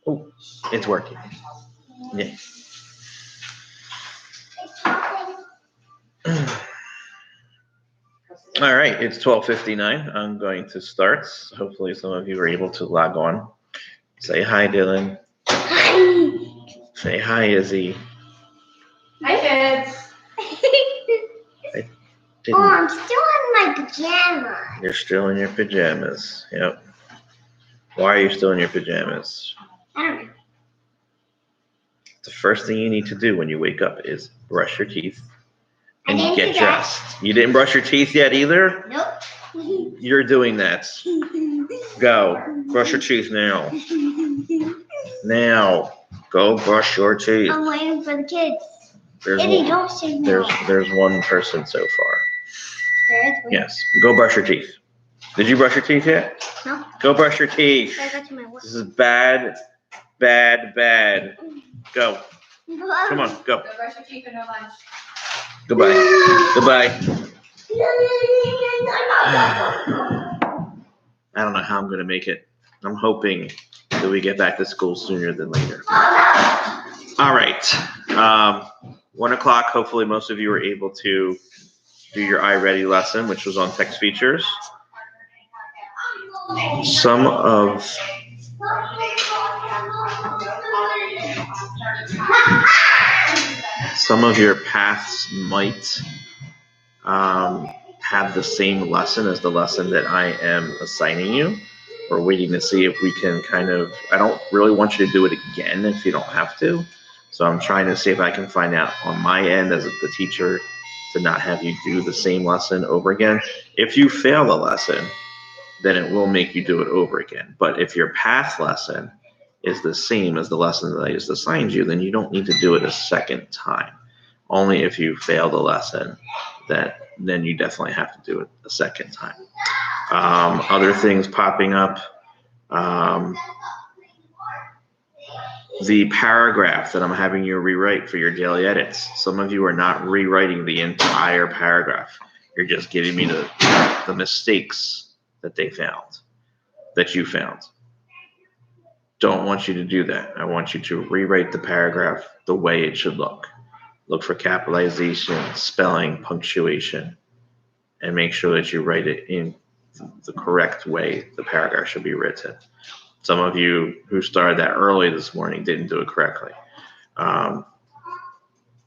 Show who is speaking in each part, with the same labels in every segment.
Speaker 1: Oh, it's working. Yeah. All right, it's 12:59. I'm going to start. Hopefully some of you are able to log on. Say hi, Dylan.
Speaker 2: Hi.
Speaker 1: Say hi, Izzy.
Speaker 2: Hi, kids.
Speaker 1: Didn't-
Speaker 2: I'm still in my pajamas.
Speaker 1: You're still in your pajamas. Yep. Why are you still in your pajamas?
Speaker 2: I don't know.
Speaker 1: The first thing you need to do when you wake up is brush your teeth and
Speaker 2: I didn't
Speaker 1: get
Speaker 2: do that.
Speaker 1: dressed. You didn't brush your teeth yet either?
Speaker 2: Nope.
Speaker 1: You're doing that. Go. Brush your teeth now. Now. Go brush your teeth.
Speaker 2: I'm waiting for the kids.
Speaker 1: There's
Speaker 2: Eddie,
Speaker 1: one,
Speaker 2: don't say no.
Speaker 1: there's one person so far.
Speaker 2: There is one.
Speaker 1: Yes. Go brush your teeth. Did you brush your teeth yet?
Speaker 2: No.
Speaker 1: Go brush your teeth.
Speaker 2: I go to my work.
Speaker 1: This is bad, bad, bad. Go. Come on, go.
Speaker 3: Go brush your teeth and no lunch.
Speaker 1: Goodbye. Goodbye. I don't know how I'm going to make it. I'm hoping that we get back to school sooner than later. All right. 1 o'clock. Hopefully most of you were able to do your iReady lesson, which was on text features. Some of your paths might have the same lesson as the lesson that I am assigning you. We're waiting to see if we can I don't really want you to do it again if you don't have to. So I'm trying to see if I can find out on my end as the teacher to not have you do the same lesson over again. If you fail the lesson, then it will make you do it over again. But if your path lesson is the same as the lesson that I just assigned you, then you don't need to do it a second time. Only if you fail the lesson, then you definitely have to do it a second time. Other things popping up. The paragraph that I'm having you rewrite for your daily edits. Some of you are not rewriting the entire paragraph. You're just giving me the mistakes that you found. Don't want you to do that. I want you to rewrite the paragraph the way it should look. Look for capitalization, spelling, punctuation, and make sure that you write it in the correct way the paragraph should be written. Some of you who started that early this morning didn't do it correctly.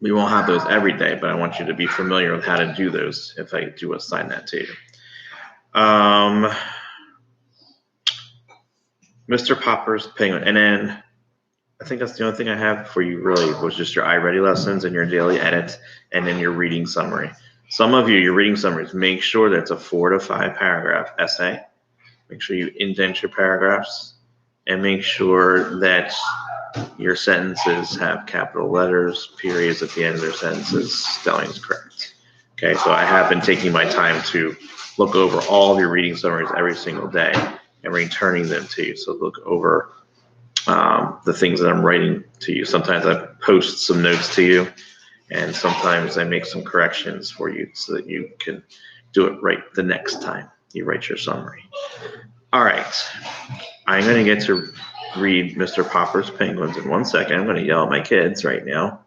Speaker 1: We won't have those every day, but I want you to be familiar with how to do those if I do assign that to you. Mr. Popper's Penguin. And then I think that's the only thing I have for you really was just your iReady lessons and your daily edits and then your reading summary. Some of you, your reading summaries, make sure that it's a 4 to 5 paragraph essay. Make sure you indent your paragraphs and make sure that your sentences have capital letters, periods at the end of their sentences, spelling is correct. Okay, so I have been taking my time to look over all of your reading summaries every single day and returning them to you. So look over the things that I'm writing to you. Sometimes I post some notes to you, and sometimes I make some corrections for you so that you can do it right the next time you write your summary. All right, I'm going to get to read Mr. Popper's Penguins in 1 second. I'm going to yell at my kids right now.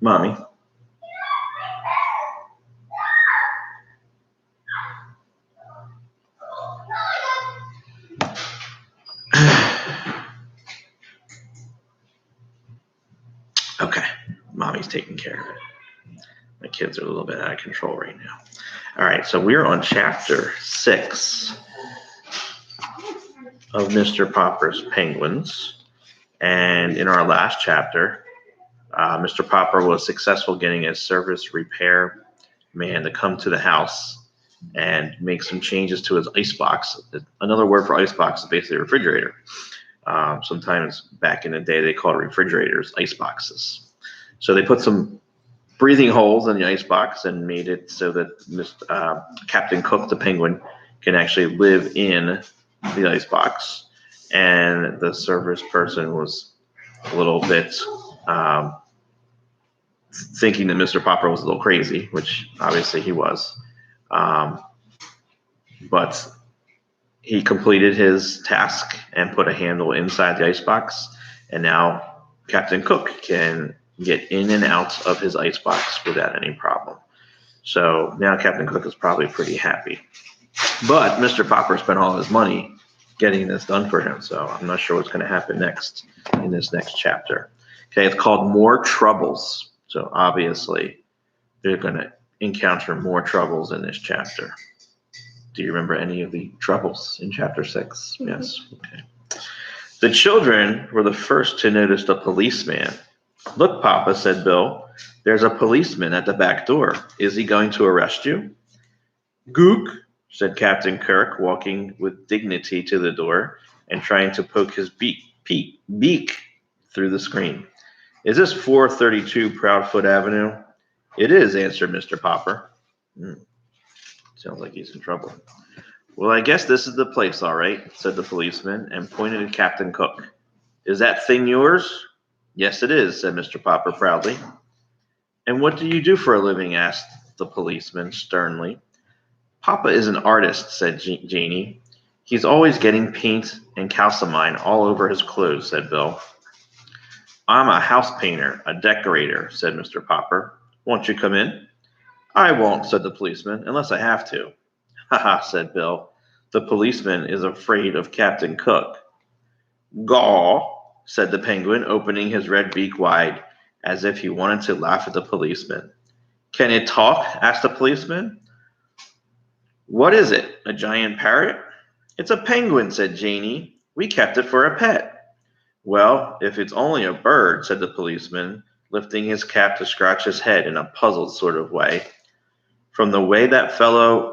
Speaker 1: Mommy. Okay, mommy's taking care of it. My kids are a little bit out of control right now. All right, so we're on chapter 6 of Mr. Popper's Penguins. And in our last chapter, Mr. Popper was successful getting a service repair man to come to the house and make some changes to his icebox. Another word for icebox is basically a refrigerator. Sometimes back in the day, they called refrigerators iceboxes. So they put some breathing holes in the icebox and made it so that Captain Cook, the penguin, can actually live in the icebox. And the service person was a little bit thinking that Mr. Popper was a little crazy, which obviously he was. But he completed his task and put a handle inside the icebox, and now Captain Cook can get in and out of his icebox without any problem. So now Captain Cook is probably pretty happy. But Mr. Popper spent all his money getting this done for him, so I'm not sure what's going to happen next in this next chapter. Okay, it's called More Troubles. So obviously, they're going to encounter more troubles in this chapter. Do you remember any of the troubles in chapter 6? Mm-hmm. Yes. Okay. The children were the first to notice the policeman. Look, Papa, said Bill, there's a policeman at the back door. Is he going to arrest you? Gook, said Captain Kirk, walking with dignity to the door and trying to poke his beak through the screen. Is this 432 Proudfoot Avenue? It is, answered Mr. Popper. Sounds like he's in trouble. Well, I guess this is the place, all right, said the policeman and pointed at Captain Cook. Is that thing yours? Yes, it is, said Mr. Popper proudly. And what do you do for a living? Asked the policeman sternly. Papa is an artist, said Janie. He's always getting paint and calcimine all over his clothes, said Bill. I'm a house painter, a decorator, said Mr. Popper. Won't you come in? I won't, said the policeman, unless I have to. Ha ha, said Bill. The policeman is afraid of Captain Cook. Gaw, said the penguin, opening his red beak wide, as if he wanted to laugh at the policeman. Can it talk? Asked the policeman. What is it, a giant parrot? It's a penguin, said Janie. We kept it for a pet. Well, if it's only a bird, said the policeman, lifting his cap to scratch his head in a puzzled sort of way. From the way that fellow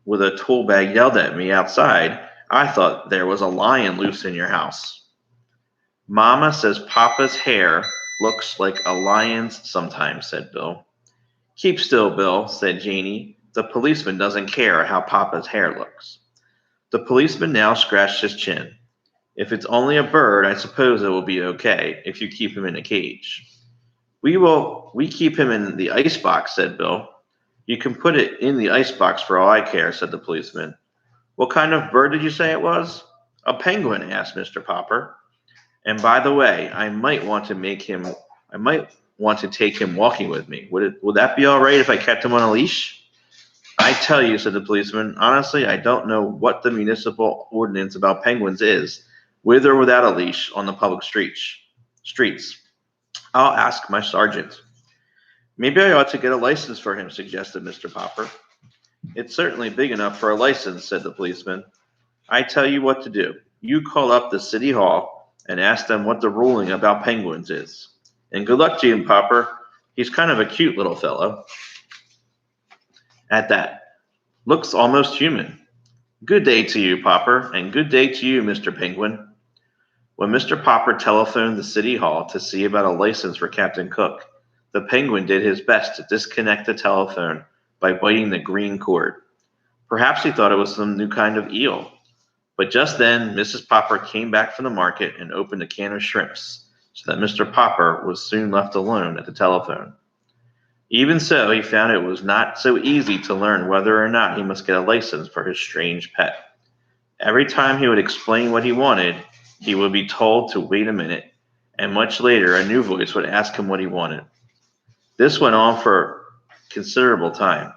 Speaker 1: with a tool bag yelled at me outside, I thought there was a lion loose in your house. Mama says Papa's hair looks like a lion's sometimes, said Bill. Keep still, Bill, said Janie. The policeman doesn't care how Papa's hair looks. The policeman now scratched his chin. If it's only a bird, I suppose it will be okay if you keep him in a cage. We keep him in the icebox, said Bill. You can put it in the icebox for all I care, said the policeman. What kind of bird did you say it was? A penguin, asked Mr. Popper. And by the way, I might want to take him walking with me. Would that be all right if I kept him on a leash? I tell you, said the policeman, honestly, I don't know what the municipal ordinance about penguins is, with or without a leash on the public streets. I'll ask my sergeant. Maybe I ought to get a license for him, suggested Mr. Popper. It's certainly big enough for a license, said the policeman. I tell you what to do. You call up the city hall and ask them what the ruling about penguins is. And good luck to you, Popper. He's kind of a cute little fellow. At that. Looks almost human. Good day to you, Popper, and good day to you, Mr. Penguin. When Mr. Popper telephoned the city hall to see about a license for Captain Cook, the penguin did his best to disconnect the telephone by biting the green cord. Perhaps he thought it was some new kind of eel. But just then, Mrs. Popper came back from the market and opened a can of shrimps, so that Mr. Popper was soon left alone at the telephone. Even so, he found it was not so easy to learn whether or not he must get a license for his strange pet. Every time he would explain what he wanted, he would be told to wait a minute, and much later a new voice would ask him what he wanted. This went on for considerable time.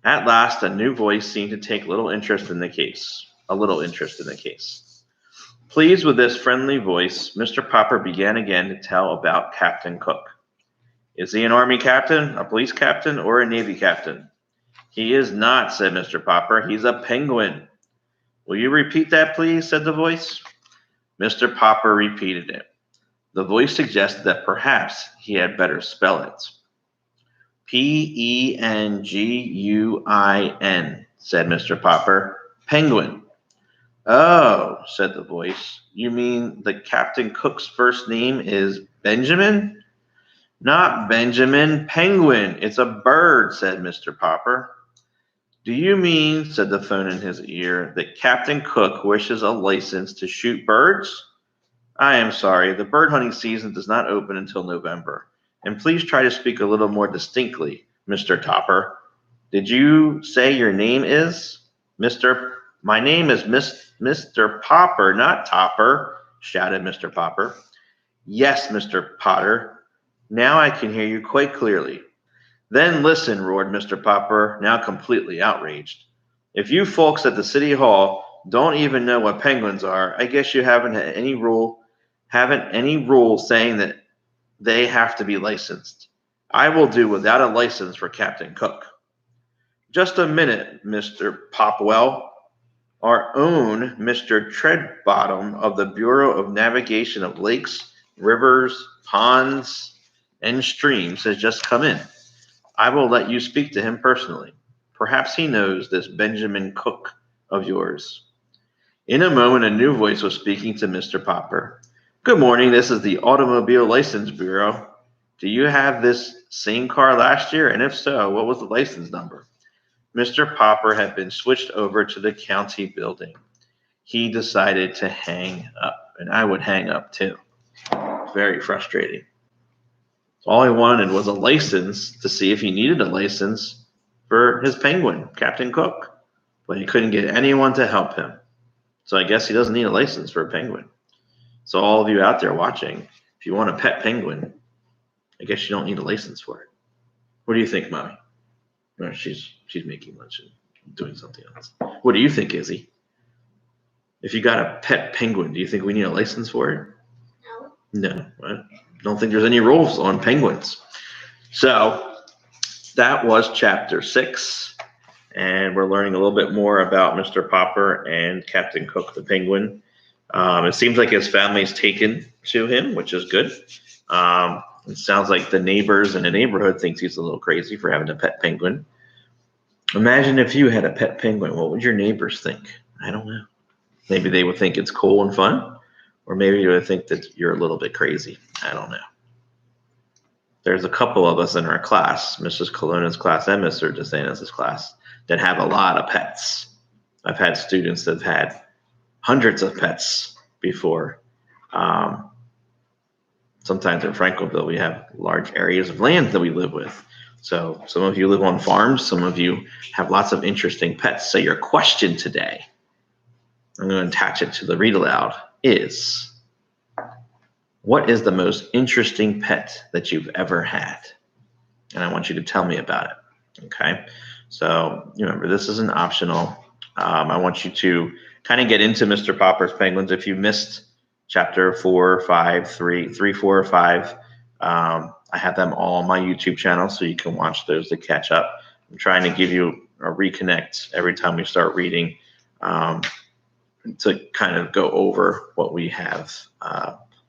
Speaker 1: At last, a new voice seemed to take a little interest in the case. Pleased with this friendly voice, Mr. Popper began again to tell about Captain Cook. Is he an army captain, a police captain, or a navy captain? He is not, said Mr. Popper. He's a penguin. Will you repeat that, please, said the voice. Mr. Popper repeated it. The voice suggested that perhaps he had better spell it. Penguin, said Mr. Popper. Penguin. Oh, said the voice. You mean the Captain Cook's first name is Benjamin? Not Benjamin, penguin. It's a bird, said Mr. Popper. Do you mean, said the phone in his ear, that Captain Cook wishes a license to shoot birds? I am sorry, the bird hunting season does not open until November. And please try to speak a little more distinctly, Mr. Topper. Did you say your name is? Mr. My name is Mr. Popper, not Topper, shouted Mr. Popper. Yes, Mr. Potter. Now I can hear you quite clearly. Then listen, roared Mr. Popper, now completely outraged. If you folks at the City Hall don't even know what penguins are, I guess you haven't any rule saying that they have to be licensed. I will do without a license for Captain Cook. Just a minute, Mr. Popwell. Our own Mr. Treadbottom of the Bureau of Navigation of Lakes, Rivers, Ponds, and Streams has just come in. I will let you speak to him personally. Perhaps he knows this Benjamin Cook of yours. In a moment, a new voice was speaking to Mr. Popper. Good morning, this is the Automobile License Bureau. Do you have this same car last year? And if so, what was the license number? Mr. Popper had been switched over to the county building. He decided to hang up, and I would hang up too. Very frustrating. All I wanted was a license to see if he needed a license for his penguin, Captain Cook, but he couldn't get anyone to help him. So I guess he doesn't need a license for a penguin. So all of you out there watching, if you want a pet penguin, I guess you don't need a license for it. What do you think, Mommy? No, she's making lunch and doing something else. What do you think, Izzy? If you got a pet penguin, do you think we need a license for it? No. I don't think there's any rules on penguins. So that was chapter 6, and we're learning a little bit more about Mr. Popper and Captain Cook the penguin. It seems like his family's taken to him, which is good. It sounds like the neighbors in the neighborhood thinks he's a little crazy for having a pet penguin. Imagine if you had a pet penguin. What would your neighbors think? I don't know. Maybe they would think it's cool and fun, or maybe they would think that you're a little bit crazy. I don't know. There's a couple of us in our class, Mrs. Colonna's class and Mr. DeSantis' class, that have a lot of pets. I've had students that have had hundreds of pets before. Sometimes in Franklville, we have large areas of land that we live with. So some of you live on farms. Some of you have lots of interesting pets. So your question today, I'm going to attach it to the read aloud, is what is the most interesting pet that you've ever had? And I want you to tell me about it. Okay. So remember, this is an optional. I want you to kind of get into Mr. Popper's Penguins. If you missed chapter 4, 5, 3, 4, or 5. I have them all on my YouTube channel, so you can watch those to catch up. I'm trying to give you a reconnect every time we start reading to kind of go over what we have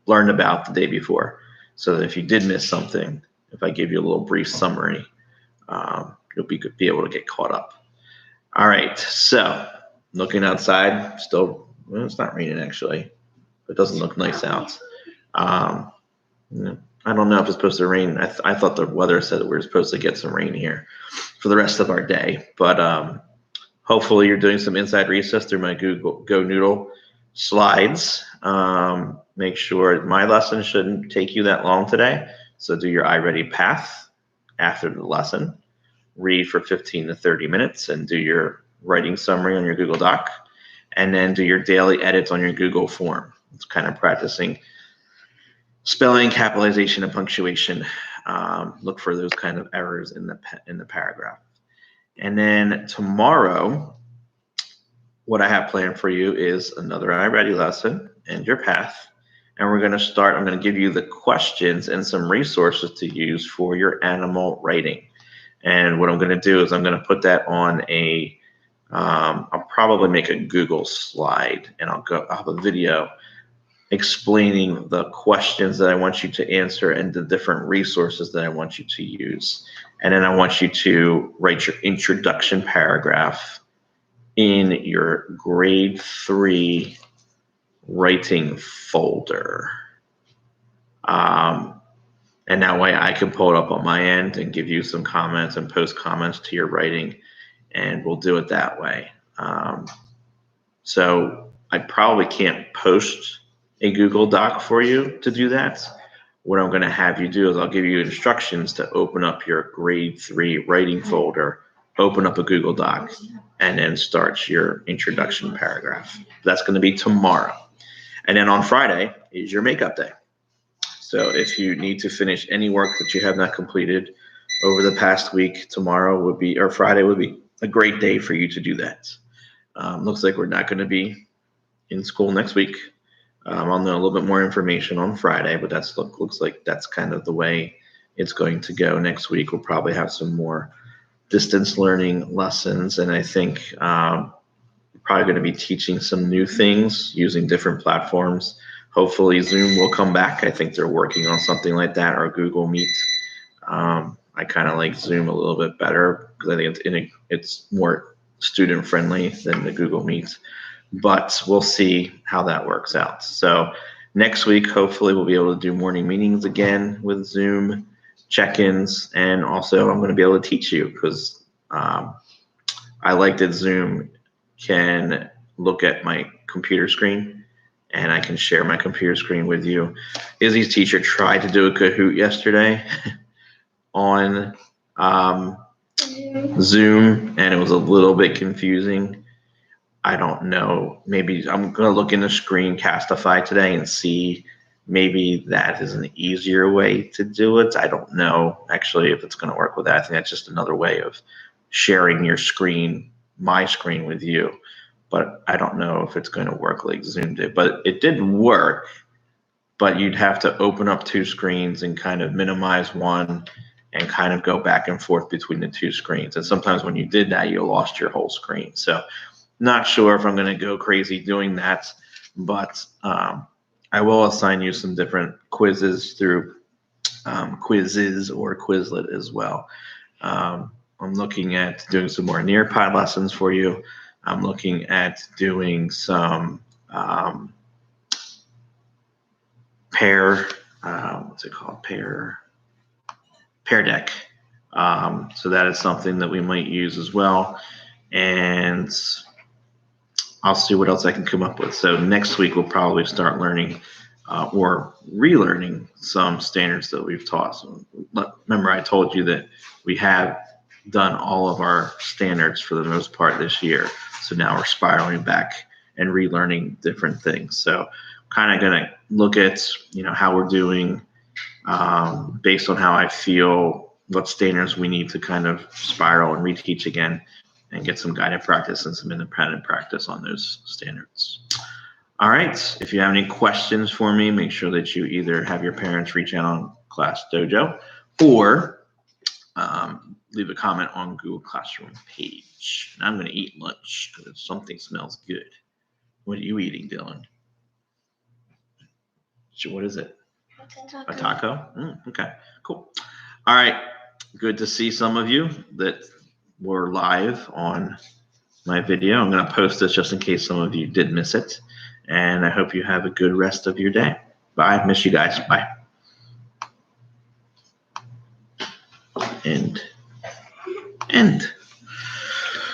Speaker 1: learned about the day before. So that if you did miss something, if I give you a little brief summary, you'll be able to get caught up. All right, so looking outside, still, well, it's not raining actually. It doesn't look nice out. I don't know if it's supposed to rain. I thought the weather said that we were supposed to get some rain here for the rest of our day. But hopefully you're doing some inside recess through my Go Noodle slides. Make sure my lesson shouldn't take you that long today. So do your iReady path after the lesson. Read for 15 to 30 minutes and do your writing summary on your Google Doc. And then do your daily edits on your Google form. It's kind of practicing spelling, capitalization, and punctuation. Look for those kind of errors in the paragraph. And then tomorrow, what I have planned for you is another iReady lesson and your path. And we're going to start. I'm going to give you the questions and some resources to use for your animal writing. And what I'm going to do is I'm going to put that on I'll probably make a Google slide, and I'll have a video explaining the questions that I want you to answer and the different resources that I want you to use. And then I want you to write your introduction paragraph in your grade 3 writing folder. And that way I can pull it up on my end and give you some comments and post comments to your writing, and we'll do it that way. So I probably can't post a Google Doc for you to do that. What I'm going to have you do is I'll give you instructions to open up your grade 3 writing folder open up a Google Doc, and then start your introduction paragraph. That's going to be tomorrow. And then on Friday is your makeup day. So if you need to finish any work that you have not completed over the past week, tomorrow would be, or Friday would be a great day for you to do that. Looks like we're not going to be in school next week. I'll know a little bit more information on Friday, but looks like that's kind of the way it's going to go. Next week, we'll probably have some more distance learning lessons, and I think probably going to be teaching some new things using different platforms. Hopefully Zoom will come back. I think they're working on something like that, or Google Meet. I kind of like Zoom a little bit better because I think it's more student friendly than the Google Meet, but we'll see how that works out. So next week, hopefully we'll be able to do morning meetings again with Zoom, check-ins, and also I'm going to be able to teach you because I like that Zoom can look at my computer screen and I can share my computer screen with you. Izzy's teacher tried to do a Kahoot yesterday on Zoom, and it was a little bit confusing. I don't know. Maybe I'm going to look in the Screencastify today and see maybe that is an easier way to do it. I don't know actually if it's going to work with that. I think that's just another way of sharing your screen, my screen with you. But I don't know if it's going to work like Zoom did. But it did work, but you'd have to open up two screens and kind of minimize one and kind of go back and forth between the two screens. And sometimes when you did that, you lost your whole screen. So not sure if I'm going to go crazy doing that, but I will assign you some different quizzes through Quizzes or Quizlet as well. I'm looking at doing some more Nearpod lessons for you. I'm looking at doing some Pear Deck. So that is something that we might use as well. And I'll see what else I can come up with. So next week we'll probably start learning or relearning some standards that we've taught. So remember I told you that we have done all of our standards for the most part this year. So now we're spiraling back and relearning different things. So kind of going to look at, how we're doing based on how I feel, what standards we need to kind of spiral and reteach again and get some guided practice and some independent practice on those standards. All right. If you have any questions for me, make sure that you either have your parents reach out on Class Dojo or leave a comment on Google Classroom page. And I'm going to eat lunch because something smells good. What are you eating, Dylan? What is it? A taco? Okay, cool. All right. Good to see some of you that were live on my video. I'm going to post this just in case some of you did miss it. And I hope you have a good rest of your day. Bye. Miss you guys. Bye. End.